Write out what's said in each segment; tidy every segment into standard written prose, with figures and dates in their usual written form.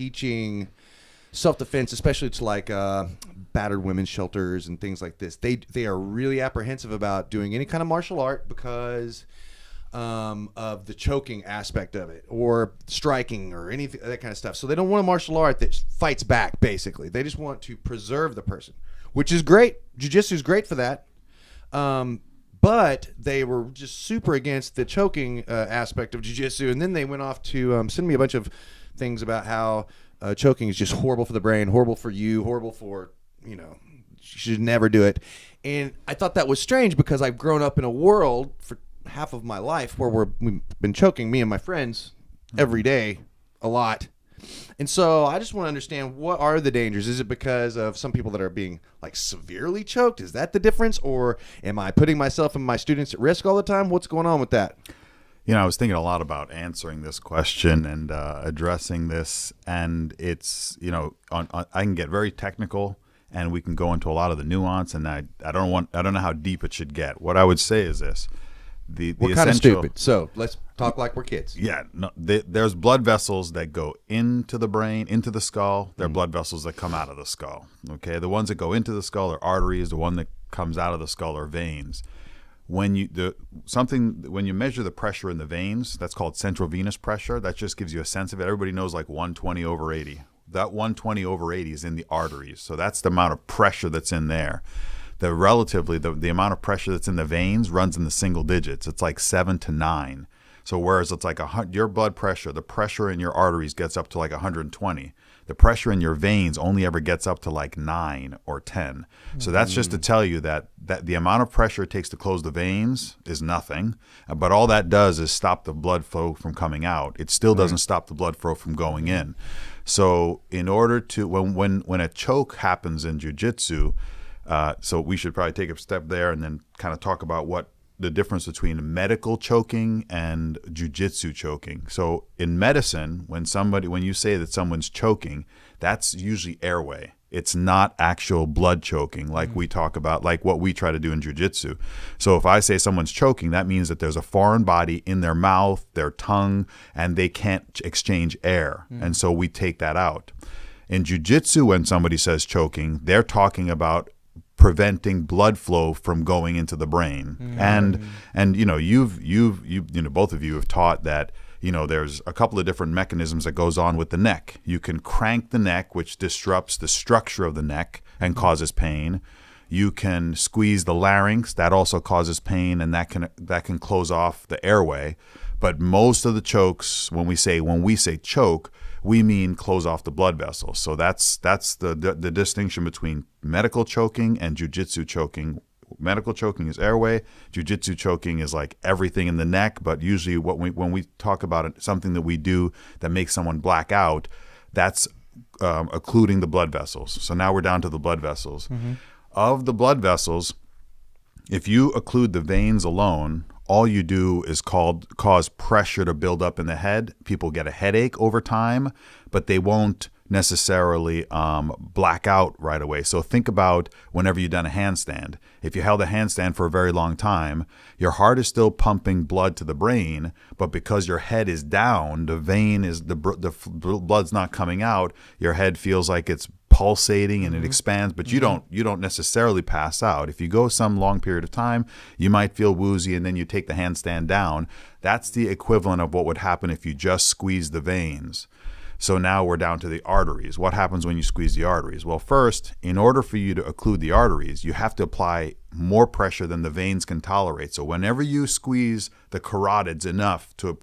teaching self-defense, especially to like battered women's shelters and things like this, they are really apprehensive about doing any kind of martial art because of the choking aspect of it, or striking, or anything, that kind of stuff. So they don't want a martial art that fights back, basically. They just want to preserve the person, which is great. Jiu-Jitsu is great for that. But they were just super against the choking aspect of Jiu-Jitsu. And then they went off to send me a bunch of things about how choking is just horrible for the brain, horrible for you, horrible for, you should never do it. And I thought that was strange because I've grown up in a world for half of my life where we've been choking, me and my friends, every day, a lot. And so I just want to understand, what are the dangers? Is it because of some people that are being like severely choked? Is that the difference? Or am I putting myself and my students at risk all the time? What's going on with that? I was thinking a lot about answering this question and addressing this, and it's, I can get very technical and we can go into a lot of the nuance, and I don't know how deep it should get. What I would say is this. We're kind of stupid, so let's talk like we're kids. Yeah, no, there's blood vessels that go into the brain, into the skull. There are blood vessels that come out of the skull. Okay, the ones that go into the skull are arteries. The one that comes out of the skull are veins. When you measure the pressure in the veins, that's called central venous pressure. That just gives you a sense of it. Everybody knows like 120/80. That 120/80 is in the arteries, so that's the amount of pressure that's in there. The amount of pressure that's in the veins runs in the single digits. It's like 7 to 9. So whereas it's like your blood pressure, the pressure in your arteries gets up to like 120. The pressure in your veins only ever gets up to like 9 or 10. So that's just to tell you that the amount of pressure it takes to close the veins is nothing. But all that does is stop the blood flow from coming out. It still doesn't stop the blood flow from going in. So in order to, when a choke happens in jiu-jitsu, so we should probably take a step there and then kind of talk about what the difference between medical choking and jiu-jitsu choking. So in medicine, when you say that someone's choking, that's usually airway. It's not actual blood choking like we talk about, like what we try to do in jiu-jitsu. So if I say someone's choking, that means that there's a foreign body in their mouth, their tongue, and they can't exchange air. And so we take that out. In jiu-jitsu, when somebody says choking, they're talking about preventing blood flow from going into the brain. And both of you have taught that there's a couple of different mechanisms that goes on with the neck. You can crank the neck, which disrupts the structure of the neck and causes pain. You can squeeze the larynx, that also causes pain, and that can close off the airway. But most of the chokes, when we say choke, we mean close off the blood vessels. So that's the distinction between medical choking and jiu-jitsu choking. Medical choking is airway. Jiu-jitsu choking is like everything in the neck. But usually, when we talk about it, something that we do that makes someone black out, that's occluding the blood vessels. So now we're down to the blood vessels. Of the blood vessels, if you occlude the veins alone, all you do is cause pressure to build up in the head. People get a headache over time, but they won't necessarily black out right away. So think about whenever you've done a handstand. If you held a handstand for a very long time, your heart is still pumping blood to the brain, but because your head is down, the blood's not coming out. Your head feels like it's pulsating and it expands, but you don't necessarily pass out. If you go some long period of time, you might feel woozy, and then you take the handstand down. That's the equivalent of what would happen if you just squeeze the veins. So now we're down to the arteries. What happens when you squeeze the arteries? Well, first, in order for you to occlude the arteries, you have to apply more pressure than the veins can tolerate. So whenever you squeeze the carotids enough to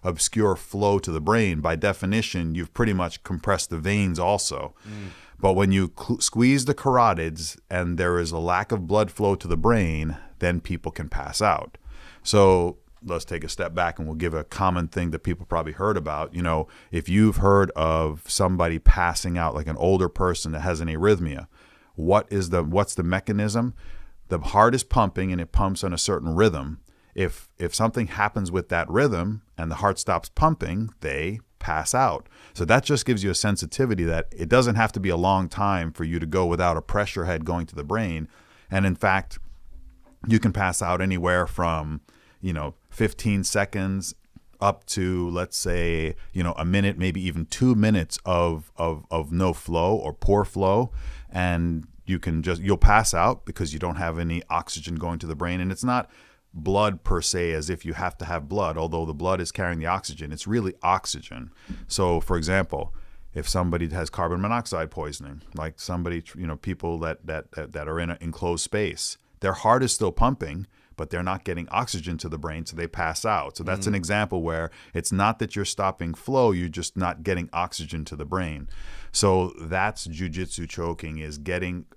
obscure flow to the brain, by definition, you've pretty much compressed the veins also. But when you squeeze the carotids and there is a lack of blood flow to the brain, then people can pass out. So let's take a step back and we'll give a common thing that people probably heard about. If you've heard of somebody passing out, like an older person that has an arrhythmia, what's the mechanism? The heart is pumping and it pumps on a certain rhythm. If something happens with that rhythm and the heart stops pumping, they pass out. So that just gives you a sensitivity that it doesn't have to be a long time for you to go without a pressure head going to the brain. And in fact, you can pass out anywhere from 15 seconds up to, let's say, a minute, maybe even 2 minutes of no flow or poor flow, and you'll pass out because you don't have any oxygen going to the brain. And it's not blood per se as if you have to have blood, although the blood is carrying the oxygen. It's really oxygen. So for example, if somebody has carbon monoxide poisoning, like somebody, people that are in an enclosed space, their heart is still pumping, but they're not getting oxygen to the brain, so they pass out. So that's an example where it's not that you're stopping flow, you're just not getting oxygen to the brain. So that's jiu-jitsu choking, is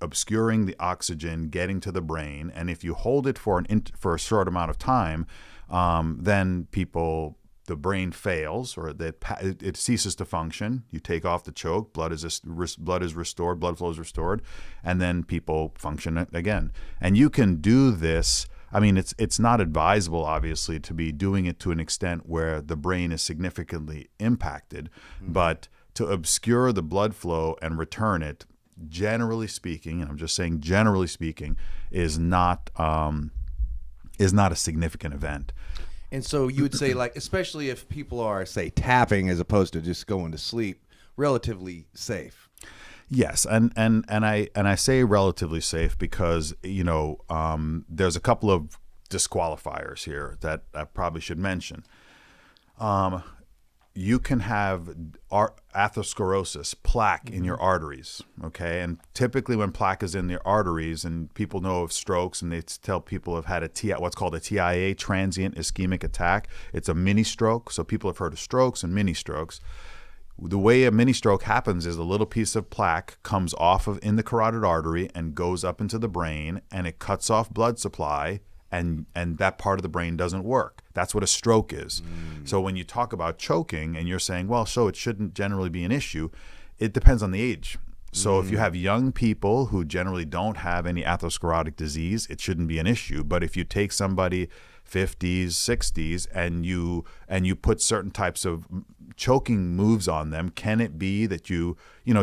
obscuring the oxygen, getting to the brain. And if you hold it for a short amount of time, then the brain fails, or it ceases to function. You take off the choke, blood is restored, blood flow is restored, and then people function again. And you can do this. I mean, it's not advisable, obviously, to be doing it to an extent where the brain is significantly impacted, but to obscure the blood flow and return it, generally speaking, and I'm just saying generally speaking, is not a significant event. And so you would say, like, especially if people are, say, tapping as opposed to just going to sleep, relatively safe. Yes, and I say relatively safe because there's a couple of disqualifiers here that I probably should mention. You can have atherosclerosis, plaque in your arteries, okay? And typically when plaque is in the arteries, and people know of strokes, and they tell people have had what's called a TIA, transient ischemic attack. It's a mini stroke, so people have heard of strokes and mini strokes. The way a mini stroke happens is a little piece of plaque comes off in the carotid artery and goes up into the brain, and it cuts off blood supply, and that part of the brain doesn't work. That's what a stroke is. So when you talk about choking and you're saying, well, so it shouldn't generally be an issue, it depends on the age. So if you have young people who generally don't have any atherosclerotic disease, it shouldn't be an issue. But if you take somebody 50s, 60s, and you put certain types of choking moves on them, can it be that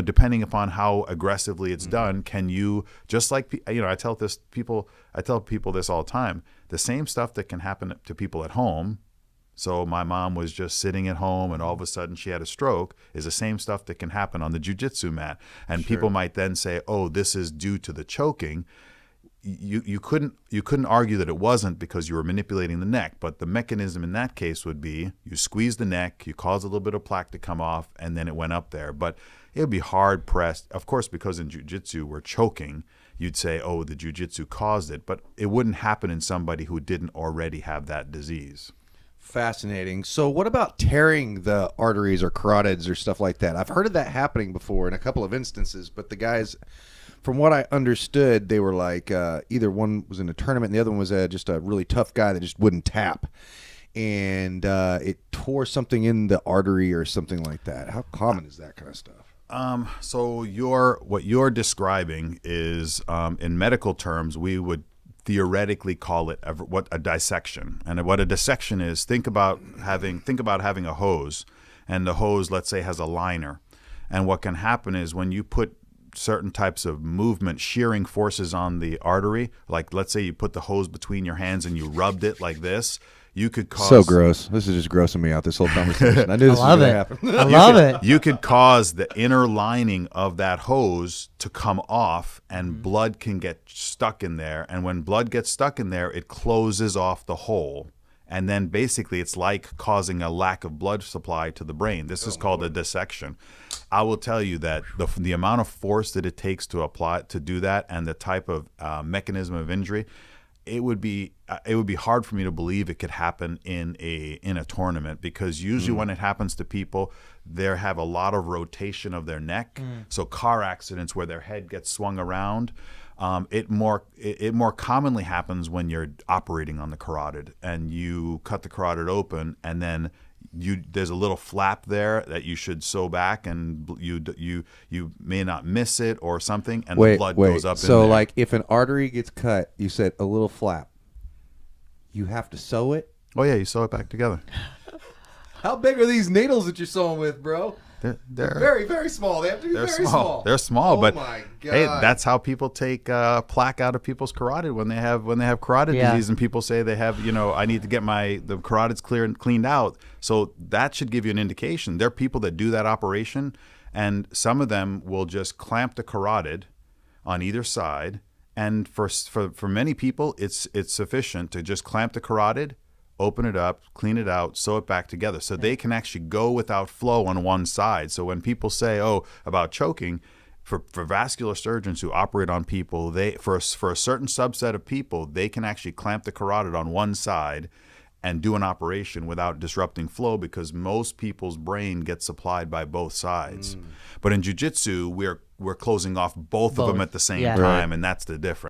depending upon how aggressively it's done, can you, just like, I tell people this all the time, the same stuff that can happen to people at home. So my mom was just sitting at home and all of a sudden she had a stroke, is the same stuff that can happen on the jiu-jitsu mat. And people might then say, oh, this is due to the choking. You couldn't argue that it wasn't because you were manipulating the neck, but the mechanism in that case would be you squeeze the neck, you cause a little bit of plaque to come off, and then it went up there. But it would be hard pressed, of course, because in jiu-jitsu we're choking. You'd say, oh, the jiu-jitsu caused it, but it wouldn't happen in somebody who didn't already have that disease. Fascinating. So what about tearing the arteries or carotids or stuff like that? I've heard of that happening before in a couple of instances, but the guys, from what I understood, they were like either one was in a tournament and the other one was just a really tough guy that just wouldn't tap. And it tore something in the artery or something like that. How common is that kind of stuff? So what you're describing is, in medical terms, we would theoretically call it a dissection. And what a dissection is, think about having a hose, and the hose, let's say, has a liner. And what can happen is when you put certain types of movement, shearing forces on the artery, like let's say you put the hose between your hands and you rubbed it like this, you could cause... So gross. This is just grossing me out, this whole conversation. I knew this was going to happen. I love it. You could cause the inner lining of that hose to come off, and blood can get stuck in there. And when blood gets stuck in there, it closes off the hole. And then basically it's like causing a lack of blood supply to the brain. This is called a dissection. I will tell you that the amount of force that it takes to do that, and the type of mechanism of injury, it would be hard for me to believe it could happen in a tournament, because usually when it happens to people, they have a lot of rotation of their neck. So car accidents where their head gets swung around, it more commonly happens when you're operating on the carotid and you cut the carotid open, and then there's a little flap there that you should sew back, and you may not miss it or something, and the blood goes up in there. So like if an artery gets cut, you said a little flap, you have to sew it? Oh yeah, you sew it back together. How big are these needles that you're sewing with, bro? They're Very, very small. They have to be very small. They're small, oh but my God. hey, that's how people take plaque out of people's carotid when they have carotid disease, and people say they have, I need to get the carotids cleaned out. So that should give you an indication. There are people that do that operation, and some of them will just clamp the carotid on either side, and for many people, it's sufficient to just clamp the carotid, open it up, clean it out, sew it back together, so they can actually go without flow on one side. So when people say, about choking, for vascular surgeons who operate on people, for a certain subset of people, they can actually clamp the carotid on one side and do an operation without disrupting flow, because most people's brain gets supplied by both sides. But in jiu-jitsu, we're closing off both of them at the same time, and that's the difference.